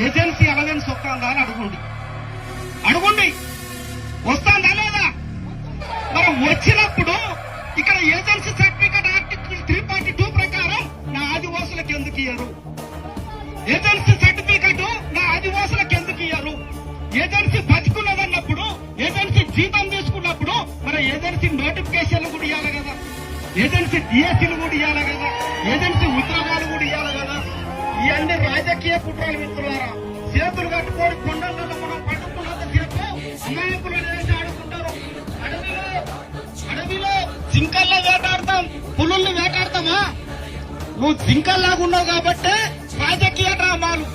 Agency allowance వస్తుందా అని అడుగుండి వస్తుందా లేదా? మరి వచ్చినప్పుడు ఇక్కడ ఏజెన్సీ సర్టిఫికేట్ ఆర్టికల్ 342 ప్రకారం నా ఆదివాసులకు ఎందుకు ఇయ్యరు? ఏజెన్సీ సర్టిఫికేట్ నా ఆదివాసులకు ఎందుకు ఇయ్యరు? ఏజెన్సీ బతుకున్నదన్నప్పుడు, ఏజెన్సీ జీతం తీసుకున్నప్పుడు మరి ఏజెన్సీ నోటిఫికేషన్లు కూడా ఇవ్వాలి కదా, ఏజెన్సీ డిఎస్సీలు కూడా ఇవ్వాలి కదా, ఏజెన్సీ ఉద్యోగాలు కూడా ఇవ్వాలి కదా. ఇవన్నీ రాజకీయ కుట్రలు మిత్రులారా. చేతులు కట్టుకోని కొండలలో మనం పట్టుకున్నంత సేపు అమాయకులు చేసి ఆడుకుంటారు. అడవిలో జింకల్లా వేటాడతాం, పులుల్ని వేటాడతామా? నువ్వు జింకల్లాగా ఉన్నావు కాబట్టి రాజకీయ డ్రామాలు.